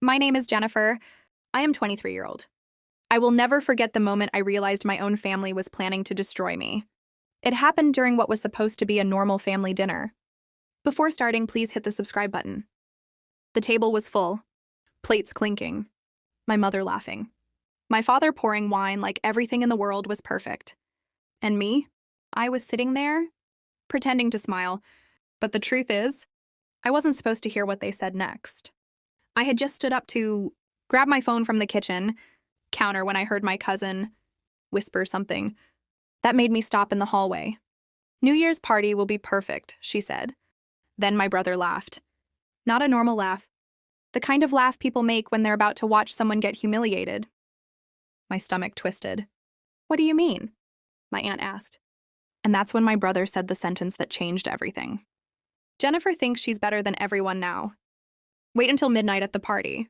My name is Jennifer. I am 23-year-old. I will never forget the moment I realized my own family was planning to destroy me. It happened during what was supposed to be a normal family dinner. Before starting, please hit the subscribe button. The table was full, plates clinking, my mother laughing, my father pouring wine like everything in the world was perfect. And me? I was sitting there, pretending to smile, but the truth is, I wasn't supposed to hear what they said next. I had just stood up to grab my phone from the kitchen counter when I heard my cousin whisper something. That made me stop in the hallway. "New Year's party will be perfect," she said. Then my brother laughed. Not a normal laugh. The kind of laugh people make when they're about to watch someone get humiliated. My stomach twisted. "What do you mean?" my aunt asked. And that's when my brother said the sentence that changed everything. "Jennifer thinks she's better than everyone now. Wait until midnight at the party,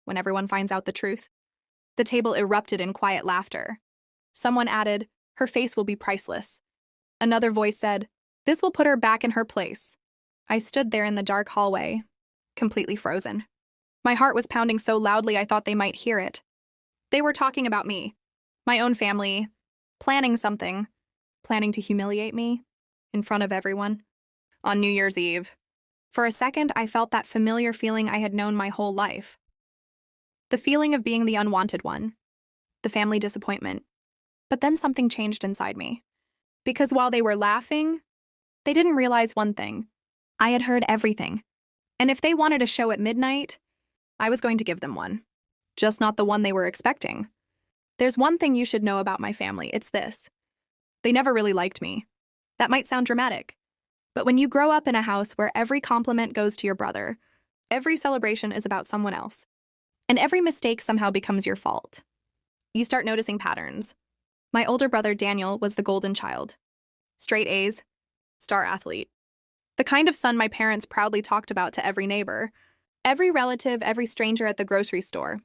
when everyone finds out the truth." The table erupted in quiet laughter. Someone added, "Her face will be priceless." Another voice said, "This will put her back in her place." I stood there in the dark hallway, completely frozen. My heart was pounding so loudly I thought they might hear it. They were talking about me, my own family, planning something, planning to humiliate me in front of everyone on New Year's Eve. For a second, I felt that familiar feeling I had known my whole life. The feeling of being the unwanted one, the family disappointment. But then something changed inside me. Because while they were laughing, they didn't realize one thing. I had heard everything. And if they wanted a show at midnight, I was going to give them one. Just not the one they were expecting. There's one thing you should know about my family. It's this. They never really liked me. That might sound dramatic. But when you grow up in a house where every compliment goes to your brother, every celebration is about someone else, and every mistake somehow becomes your fault, you start noticing patterns. My older brother, Daniel, was the golden child. Straight A's, star athlete. The kind of son my parents proudly talked about to every neighbor, every relative, every stranger at the grocery store.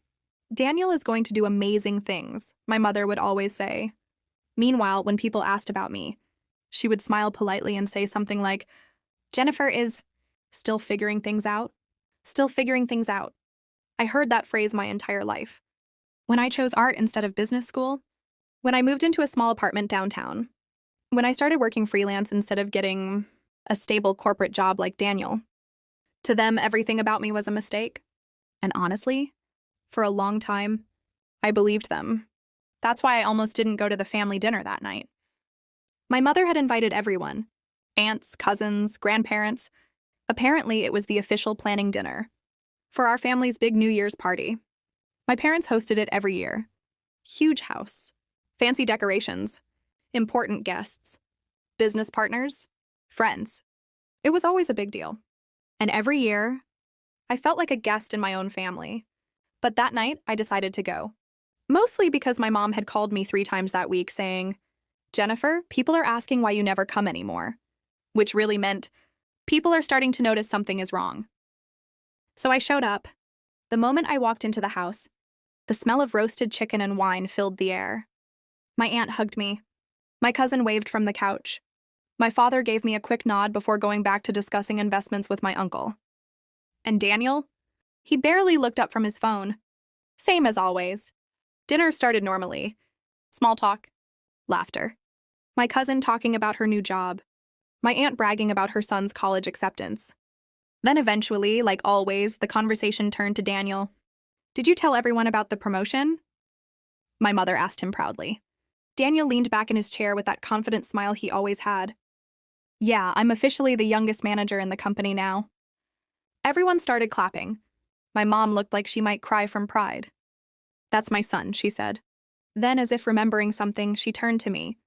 "Daniel is going to do amazing things," my mother would always say. Meanwhile, when people asked about me, she would smile politely and say something like, "Jennifer is still figuring things out. Still figuring things out." I heard that phrase my entire life. When I chose art instead of business school, when I moved into a small apartment downtown, when I started working freelance instead of getting a stable corporate job like Daniel. To them, everything about me was a mistake. And honestly, for a long time, I believed them. That's why I almost didn't go to the family dinner that night. My mother had invited everyone, aunts, cousins, grandparents. Apparently, it was the official planning dinner for our family's big New Year's party. My parents hosted it every year. Huge house, fancy decorations, important guests, business partners, friends. It was always a big deal. And every year, I felt like a guest in my own family. But that night, I decided to go. Mostly because my mom had called me 3 times that week saying, "Jennifer, people are asking why you never come anymore." Which really meant, people are starting to notice something is wrong. So I showed up. The moment I walked into the house, the smell of roasted chicken and wine filled the air. My aunt hugged me. My cousin waved from the couch. My father gave me a quick nod before going back to discussing investments with my uncle. And Daniel? He barely looked up from his phone. Same as always. Dinner started normally. Small talk. Laughter. My cousin talking about her new job. My aunt bragging about her son's college acceptance. Then eventually, like always, the conversation turned to Daniel. "Did you tell everyone about the promotion?" My mother asked him proudly. Daniel leaned back in his chair with that confident smile he always had. "Yeah, I'm officially the youngest manager in the company now." Everyone started clapping. My mom looked like she might cry from pride. "That's my son," she said. Then, as if remembering something, she turned to me.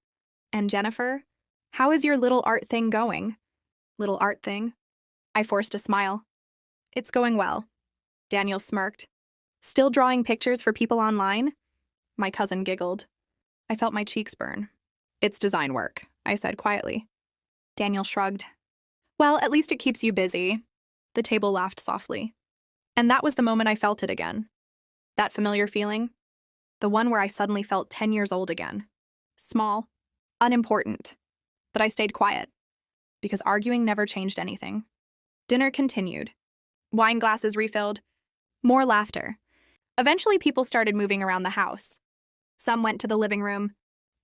"And Jennifer, how is your little art thing going?" "Little art thing?" I forced a smile. "It's going well." Daniel smirked. "Still drawing pictures for people online?" My cousin giggled. I felt my cheeks burn. "It's design work," I said quietly. Daniel shrugged. "Well, at least it keeps you busy." The table laughed softly. And that was the moment I felt it again. That familiar feeling. The one where I suddenly felt 10 years old again. Small. Unimportant. But I stayed quiet. Because arguing never changed anything. Dinner continued. Wine glasses refilled. More laughter. Eventually, people started moving around the house. Some went to the living room.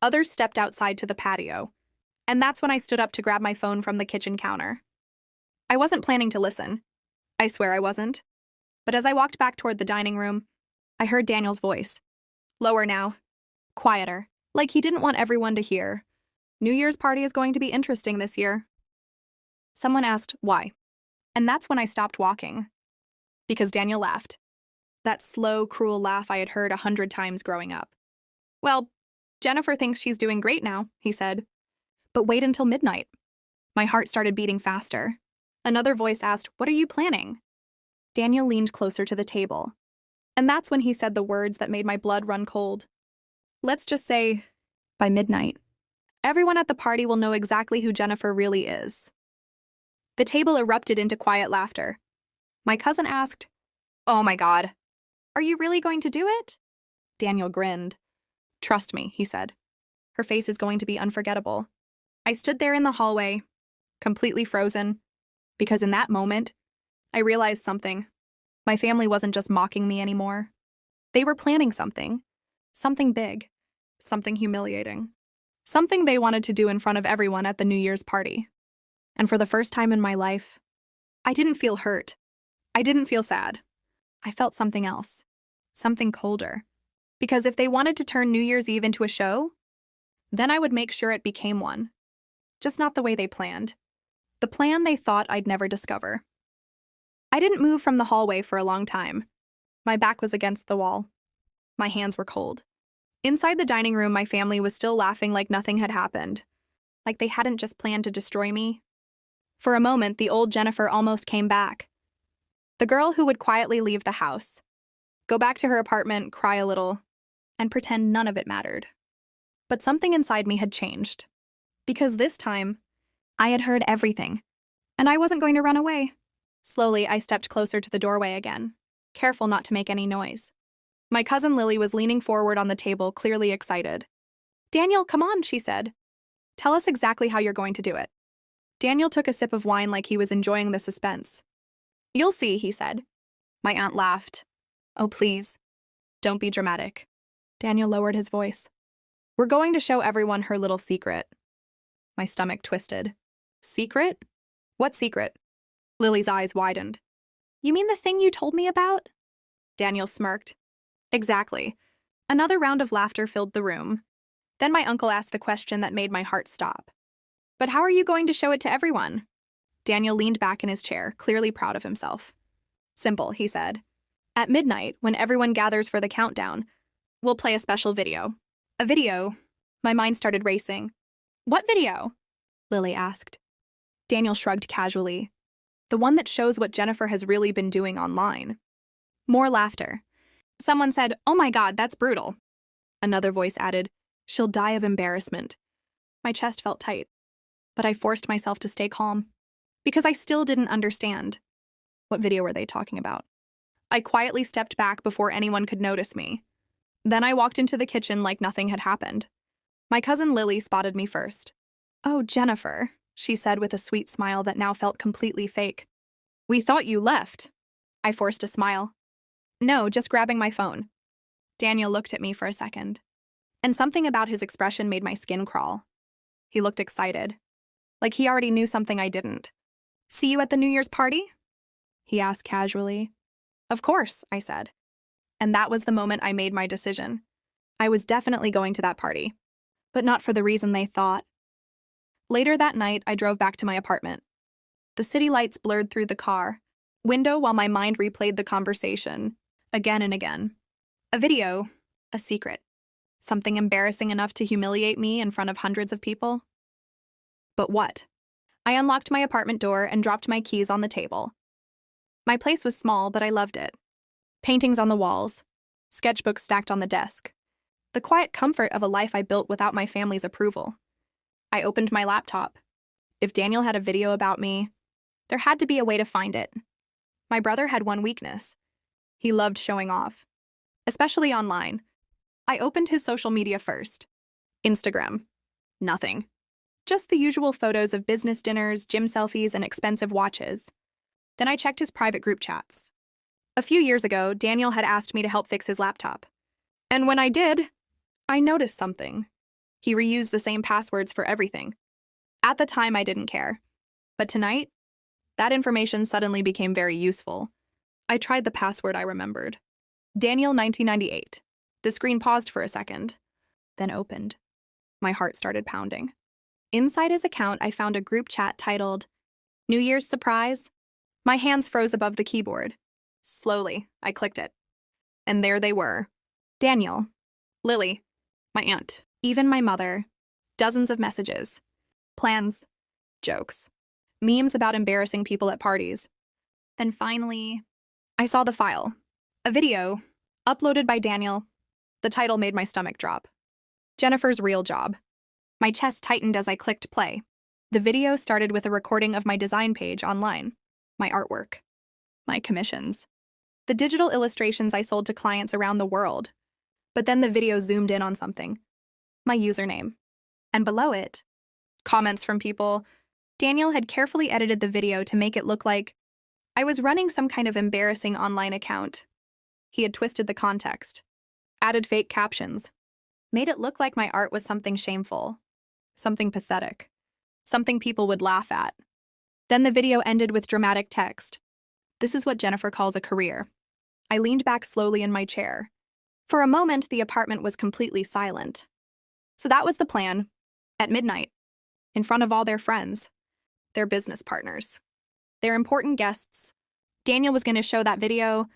Others stepped outside to the patio. And that's when I stood up to grab my phone from the kitchen counter. I wasn't planning to listen. I swear I wasn't. But as I walked back toward the dining room, I heard Daniel's voice. Lower now. Quieter. Like he didn't want everyone to hear. New Year's party is going to be interesting this year. Someone asked, why? And that's when I stopped walking. Because Daniel laughed. That slow, cruel laugh I had heard 100 times growing up. Well, Jennifer thinks she's doing great now, he said. But wait until midnight. My heart started beating faster. Another voice asked, what are you planning? Daniel leaned closer to the table. And that's when he said the words that made my blood run cold. Let's just say, by midnight, everyone at the party will know exactly who Jennifer really is. The table erupted into quiet laughter. My cousin asked, oh my God, are you really going to do it? Daniel grinned. Trust me, he said. Her face is going to be unforgettable. I stood there in the hallway, completely frozen, because in that moment, I realized something. My family wasn't just mocking me anymore. They were planning something big, something humiliating, something they wanted to do in front of everyone at the New Year's party. And for the first time in my life, I didn't feel hurt. I didn't feel sad. I felt something else, something colder. Because if they wanted to turn New Year's Eve into a show, then I would make sure it became one. Just not the way they planned. The plan they thought I'd never discover. I didn't move from the hallway for a long time. My back was against the wall. My hands were cold. Inside the dining room, my family was still laughing like nothing had happened. Like they hadn't just planned to destroy me. For a moment, the old Jennifer almost came back. The girl who would quietly leave the house, go back to her apartment, cry a little, and pretend none of it mattered. But something inside me had changed. Because this time, I had heard everything, and I wasn't going to run away. Slowly, I stepped closer to the doorway again, careful not to make any noise. My cousin Lily was leaning forward on the table, clearly excited. Daniel, come on, she said. Tell us exactly how you're going to do it. Daniel took a sip of wine like he was enjoying the suspense. You'll see, he said. My aunt laughed. Oh, please. Don't be dramatic. Daniel lowered his voice. We're going to show everyone her little secret. My stomach twisted. Secret? What secret? Lily's eyes widened. You mean the thing you told me about? Daniel smirked. Exactly. Another round of laughter filled the room. Then my uncle asked the question that made my heart stop. But how are you going to show it to everyone? Daniel leaned back in his chair, clearly proud of himself. Simple, he said. At midnight, when everyone gathers for the countdown, we'll play a special video. A video? My mind started racing. What video? Lily asked. Daniel shrugged casually. The one that shows what Jennifer has really been doing online. More laughter. Someone said, oh my God, that's brutal. Another voice added, she'll die of embarrassment. My chest felt tight, but I forced myself to stay calm. Because I still didn't understand. What video were they talking about? I quietly stepped back before anyone could notice me. Then I walked into the kitchen like nothing had happened. My cousin Lily spotted me first. Oh, Jennifer, she said with a sweet smile that now felt completely fake. We thought you left. I forced a smile. No, just grabbing my phone. Daniel looked at me for a second. And something about his expression made my skin crawl. He looked excited. Like he already knew something I didn't. See you at the New Year's party? He asked casually. Of course, I said. And that was the moment I made my decision. I was definitely going to that party, but not for the reason they thought. Later that night, I drove back to my apartment. The city lights blurred through the car window while my mind replayed the conversation, again and again. A video, a secret, something embarrassing enough to humiliate me in front of hundreds of people. But what? I unlocked my apartment door and dropped my keys on the table. My place was small, but I loved it. Paintings on the walls, sketchbooks stacked on the desk. The quiet comfort of a life I built without my family's approval. I opened my laptop. If Daniel had a video about me, there had to be a way to find it. My brother had one weakness. He loved showing off, especially online. I opened his social media first. Instagram. Nothing. Just the usual photos of business dinners, gym selfies, and expensive watches. Then I checked his private group chats. A few years ago, Daniel had asked me to help fix his laptop. And when I did, I noticed something. He reused the same passwords for everything. At the time, I didn't care. But tonight, that information suddenly became very useful. I tried the password I remembered. Daniel 1998. The screen paused for a second, then opened. My heart started pounding. Inside his account, I found a group chat titled, New Year's Surprise. My hands froze above the keyboard. Slowly, I clicked it. And there they were. Daniel, Lily, my aunt, even my mother. Dozens of messages, plans, jokes, memes about embarrassing people at parties. Then finally, I saw the file. A video, uploaded by Daniel. The title made my stomach drop. Jennifer's real job. My chest tightened as I clicked play. The video started with a recording of my design page online, my artwork, my commissions, the digital illustrations I sold to clients around the world. But then the video zoomed in on something, my username. And below it, comments from people. Daniel had carefully edited the video to make it look like I was running some kind of embarrassing online account. He had twisted the context, added fake captions, made it look like my art was something shameful, something pathetic, something people would laugh at. Then the video ended with dramatic text. This is what Jennifer calls a career. I leaned back slowly in my chair. For a moment, the apartment was completely silent. So that was the plan. At midnight, in front of all their friends, their business partners, their important guests, Daniel was going to show that video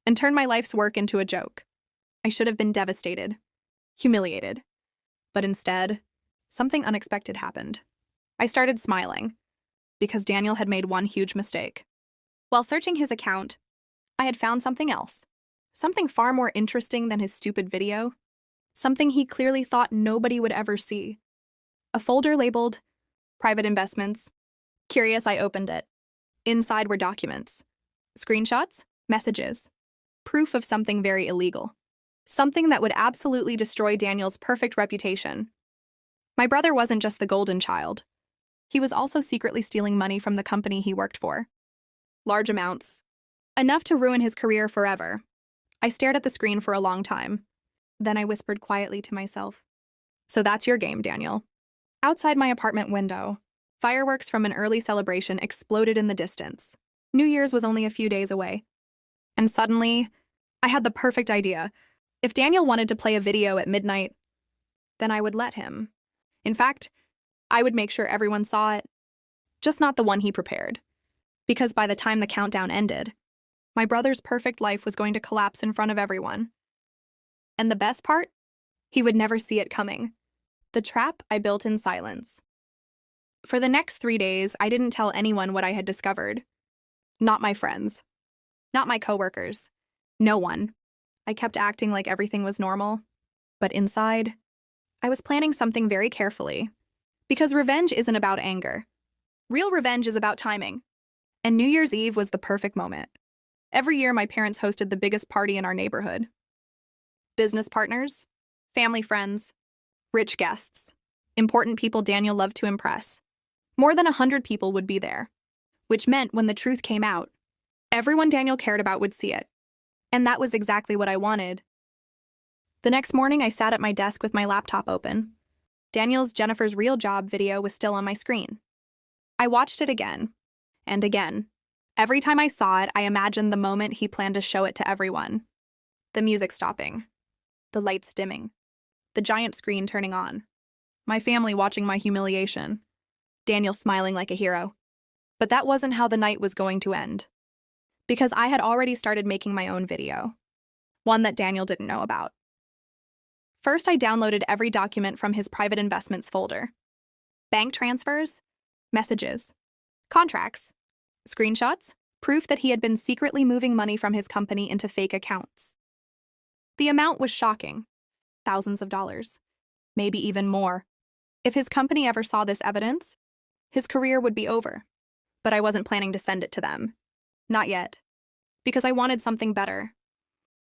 and turn my life's work into a joke. I should have been devastated, humiliated. But instead, something unexpected happened. I started smiling, because Daniel had made one huge mistake. While searching his account, I had found something else, something far more interesting than his stupid video, something he clearly thought nobody would ever see. A folder labeled Private Investments. Curious, I opened it. Inside were documents, screenshots, messages, proof of something very illegal, something that would absolutely destroy Daniel's perfect reputation. My brother wasn't just the golden child. He was also secretly stealing money from the company he worked for. Large amounts. Enough to ruin his career forever. I stared at the screen for a long time. Then I whispered quietly to myself, So that's your game, Daniel. Outside my apartment window, fireworks from an early celebration exploded in the distance. New Year's was only a few days away. And suddenly, I had the perfect idea. If Daniel wanted to play a video at midnight, then I would let him. In fact, I would make sure everyone saw it, just not the one he prepared. Because by the time the countdown ended, my brother's perfect life was going to collapse in front of everyone. And the best part? He would never see it coming. The trap I built in silence. For the next 3 days, I didn't tell anyone what I had discovered. Not my friends. Not my coworkers. No one. I kept acting like everything was normal. But inside, I was planning something very carefully. Because revenge isn't about anger. Real revenge is about timing. And New Year's Eve was the perfect moment. Every year, my parents hosted the biggest party in our neighborhood. Business partners, family friends, rich guests, important people Daniel loved to impress. More than 100 people would be there, which meant when the truth came out, everyone Daniel cared about would see it. And that was exactly what I wanted. The next morning, I sat at my desk with my laptop open. Daniel's Jennifer's Real Job video was still on my screen. I watched it again and again. Every time I saw it, I imagined the moment he planned to show it to everyone. The music stopping, the lights dimming, the giant screen turning on, my family watching my humiliation, Daniel smiling like a hero. But that wasn't how the night was going to end. Because I had already started making my own video, one that Daniel didn't know about. First, I downloaded every document from his private investments folder. Bank transfers, messages, contracts, screenshots, proof that he had been secretly moving money from his company into fake accounts. The amount was shocking. Thousands of dollars. Maybe even more. If his company ever saw this evidence, his career would be over. But I wasn't planning to send it to them. Not yet. Because I wanted something better.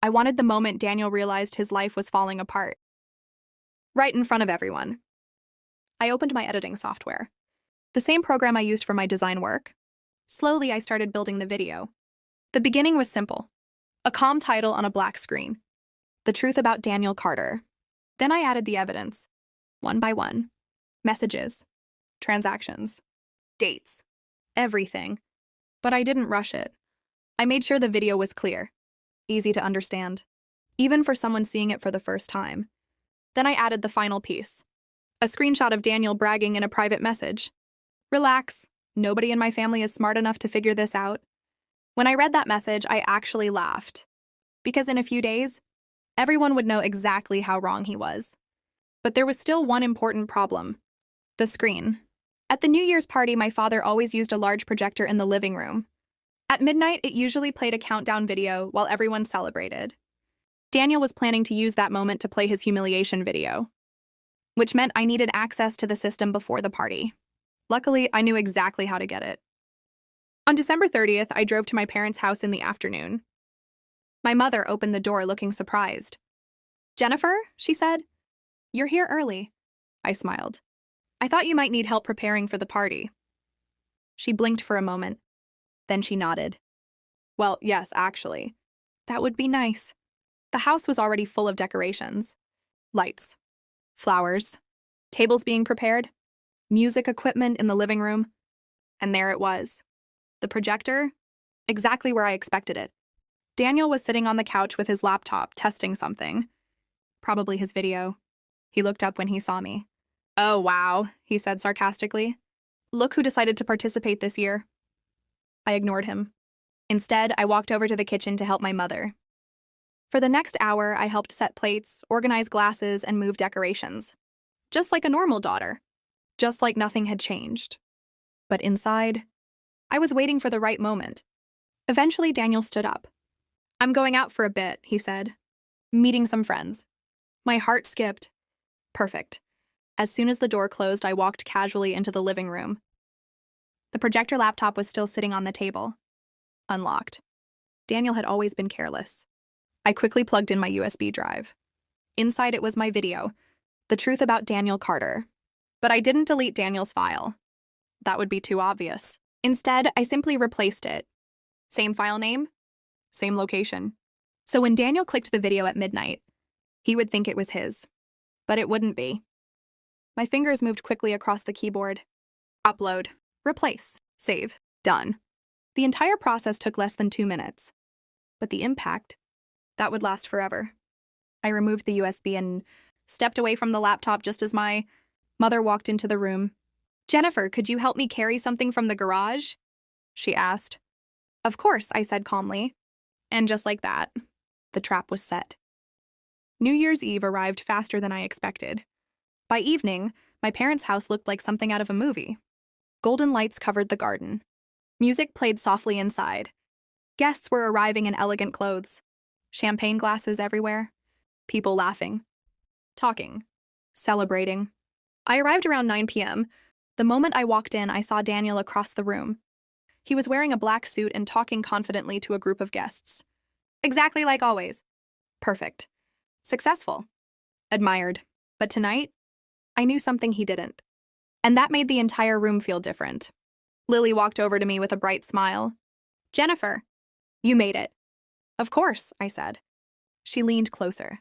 I wanted the moment Daniel realized his life was falling apart. Right in front of everyone. I opened my editing software. The same program I used for my design work. Slowly, I started building the video. The beginning was simple. A calm title on a black screen. The truth about Daniel Carter. Then I added the evidence. One by one. Messages. Transactions. Dates. Everything. But I didn't rush it. I made sure the video was clear. Easy to understand. Even for someone seeing it for the first time. Then I added the final piece. A screenshot of Daniel bragging in a private message. Relax. Nobody in my family is smart enough to figure this out. When I read that message, I actually laughed. Because in a few days, everyone would know exactly how wrong he was. But there was still one important problem. The screen. At the New Year's party, my father always used a large projector in the living room. At midnight, it usually played a countdown video while everyone celebrated. Daniel was planning to use that moment to play his humiliation video, which meant I needed access to the system before the party. Luckily, I knew exactly how to get it. On December 30th, I drove to my parents' house in the afternoon. My mother opened the door looking surprised. "Jennifer," she said, "you're here early." I smiled. "I thought you might need help preparing for the party." She blinked for a moment. Then she nodded. "Well, yes, actually. That would be nice." The house was already full of decorations. Lights. Flowers. Tables being prepared. Music equipment in the living room. And there it was. The projector. Exactly where I expected it. Daniel was sitting on the couch with his laptop, testing something. Probably his video. He looked up when he saw me. "Oh, wow," he said sarcastically. "Look who decided to participate this year." I ignored him. Instead, I walked over to the kitchen to help my mother. For the next hour, I helped set plates, organize glasses, and move decorations. Just like a normal daughter. Just like nothing had changed. But inside, I was waiting for the right moment. Eventually, Daniel stood up. "I'm going out for a bit," he said. "Meeting some friends." My heart skipped. Perfect. As soon as the door closed, I walked casually into the living room. The projector laptop was still sitting on the table. Unlocked. Daniel had always been careless. I quickly plugged in my USB drive. Inside it was my video, The Truth About Daniel Carter. But I didn't delete Daniel's file. That would be too obvious. Instead, I simply replaced it. Same file name, same location. So when Daniel clicked the video at midnight, he would think it was his. But it wouldn't be. My fingers moved quickly across the keyboard. Upload. Replace. Save. Done. The entire process took less than 2 minutes. But the impact, that would last forever. I removed the USB and stepped away from the laptop just as my mother walked into the room. "Jennifer, could you help me carry something from the garage?" she asked. "Of course," I said calmly. And just like that, the trap was set. New Year's Eve arrived faster than I expected. By evening, my parents' house looked like something out of a movie. Golden lights covered the garden. Music played softly inside. Guests were arriving in elegant clothes. Champagne glasses everywhere. People laughing. Talking. Celebrating. I arrived around 9 p.m. The moment I walked in, I saw Daniel across the room. He was wearing a black suit and talking confidently to a group of guests. Exactly like always. Perfect. Successful. Admired. But tonight, I knew something he didn't. And that made the entire room feel different. Lily walked over to me with a bright smile. "Jennifer, you made it." "Of course," I said. She leaned closer.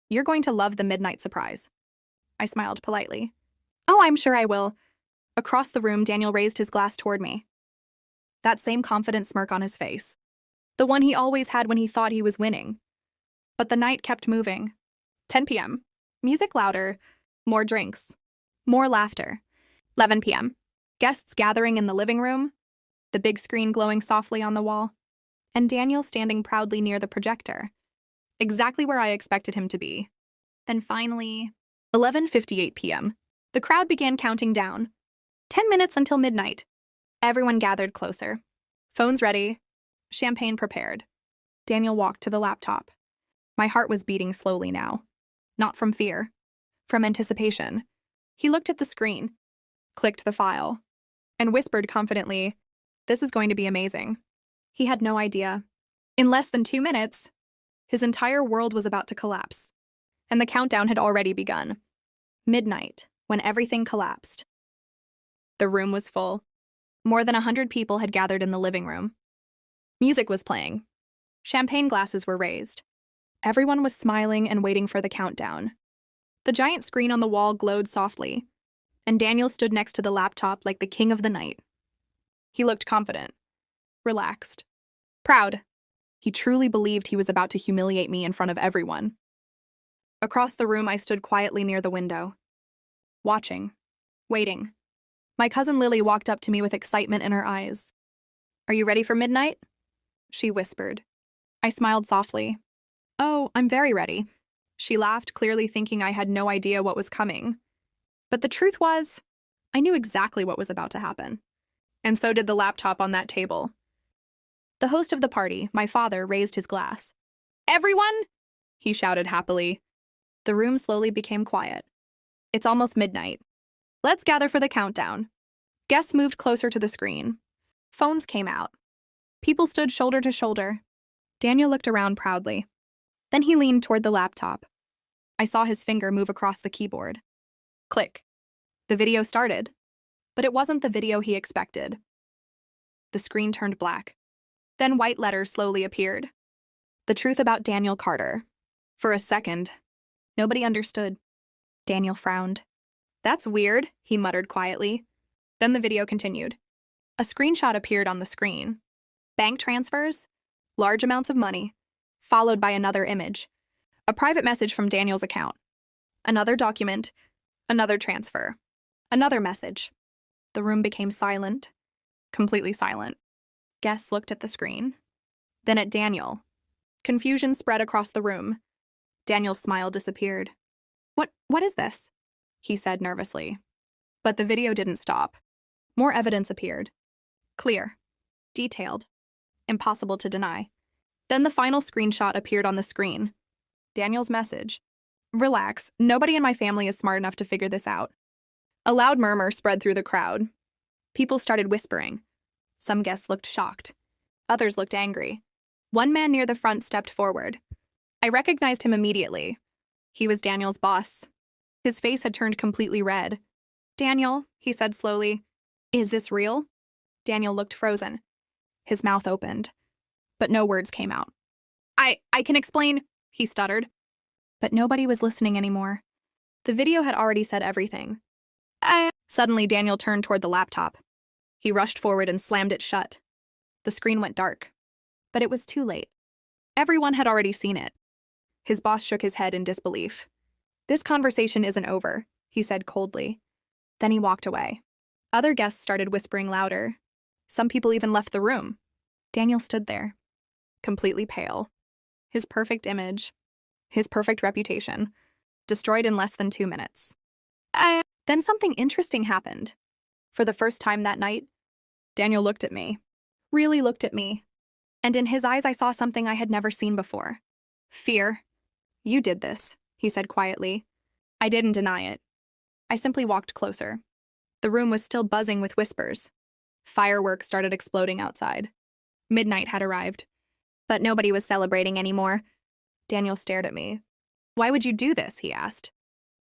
"You're going to love the midnight surprise." I smiled politely. "Oh, I'm sure I will." Across the room, Daniel raised his glass toward me. That same confident smirk on his face. The one he always had when he thought he was winning. But the night kept moving. 10 p.m. Music louder. More drinks. More laughter. 11 p.m. Guests gathering in the living room. The big screen glowing softly on the wall. And Daniel standing proudly near the projector. Exactly where I expected him to be. Then finally, 11:58 p.m. The crowd began counting down. 10 minutes until midnight. Everyone gathered closer. Phones ready. Champagne prepared. Daniel walked to the laptop. My heart was beating slowly now. Not from fear. From anticipation. He looked at the screen. Clicked the file. And whispered confidently, "This is going to be amazing." He had no idea. In less than 2 minutes, his entire world was about to collapse. And the countdown had already begun. Midnight, when everything collapsed. The room was full. More than 100 people had gathered in the living room. Music was playing. Champagne glasses were raised. Everyone was smiling and waiting for the countdown. The giant screen on the wall glowed softly, and Daniel stood next to the laptop like the king of the night. He looked confident, relaxed, proud. He truly believed he was about to humiliate me in front of everyone. Across the room, I stood quietly near the window, watching, waiting. My cousin Lily walked up to me with excitement in her eyes. "Are you ready for midnight?" she whispered. I smiled softly. "Oh, I'm very ready." She laughed, clearly thinking I had no idea what was coming. But the truth was, I knew exactly what was about to happen. And so did the laptop on that table. The host of the party, my father, raised his glass. "Everyone!" he shouted happily. The room slowly became quiet. "It's almost midnight. Let's gather for the countdown." Guests moved closer to the screen. Phones came out. People stood shoulder to shoulder. Daniel looked around proudly. Then he leaned toward the laptop. I saw his finger move across the keyboard. Click. The video started. But it wasn't the video he expected. The screen turned black. Then white letters slowly appeared. The truth about Daniel Carter. For a second, nobody understood. Daniel frowned. "That's weird," he muttered quietly. Then the video continued. A screenshot appeared on the screen. Bank transfers, large amounts of money, followed by another image. A private message from Daniel's account. Another document, another transfer, another message. The room became silent, completely silent. Guests looked at the screen, then at Daniel. Confusion spread across the room. Daniel's smile disappeared. What is this?" he said nervously. But the video didn't stop. More evidence appeared. Clear, detailed, impossible to deny. Then the final screenshot appeared on the screen. Daniel's message. "Relax, nobody in my family is smart enough to figure this out." A loud murmur spread through the crowd. People started whispering. Some guests looked shocked. Others looked angry. One man near the front stepped forward. I recognized him immediately. He was Daniel's boss. His face had turned completely red. "Daniel," he said slowly, "is this real?" Daniel looked frozen. His mouth opened, but no words came out. I can explain," he stuttered. But nobody was listening anymore. The video had already said everything. Suddenly, Daniel turned toward the laptop. He rushed forward and slammed it shut. The screen went dark. But it was too late. Everyone had already seen it. His boss shook his head in disbelief. "This conversation isn't over," he said coldly. Then he walked away. Other guests started whispering louder. Some people even left the room. Daniel stood there, completely pale. His perfect image, his perfect reputation, destroyed in less than 2 minutes. Then something interesting happened. For the first time that night, Daniel looked at me, really looked at me. And in his eyes, I saw something I had never seen before. Fear. "You did this," he said quietly. I didn't deny it. I simply walked closer. The room was still buzzing with whispers. Fireworks started exploding outside. Midnight had arrived. But nobody was celebrating anymore. Daniel stared at me. "Why would you do this?" he asked.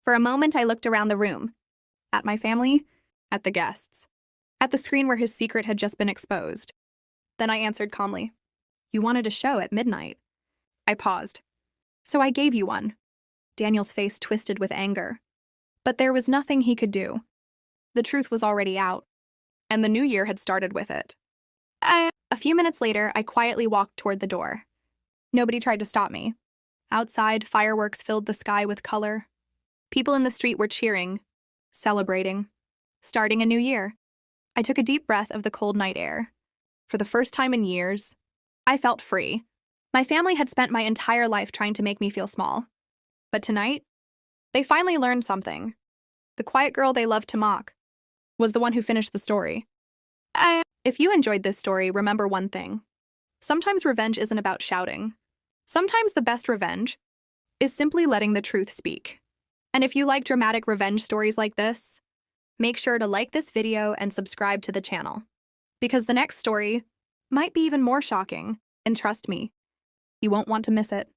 For a moment, I looked around the room. At my family, at the guests, at the screen where his secret had just been exposed. Then I answered calmly. "You wanted a show at midnight." I paused. "So I gave you one." Daniel's face twisted with anger. But there was nothing he could do. The truth was already out, and the new year had started with it. A few minutes later, I quietly walked toward the door. Nobody tried to stop me. Outside, fireworks filled the sky with color. People in the street were cheering, celebrating, starting a new year. I took a deep breath of the cold night air. For the first time in years, I felt free. My family had spent my entire life trying to make me feel small. But tonight, they finally learned something. The quiet girl they loved to mock was the one who finished the story. If you enjoyed this story, remember one thing. Sometimes revenge isn't about shouting. Sometimes the best revenge is simply letting the truth speak. And if you like dramatic revenge stories like this, make sure to like this video and subscribe to the channel. Because the next story might be even more shocking, and trust me, you won't want to miss it.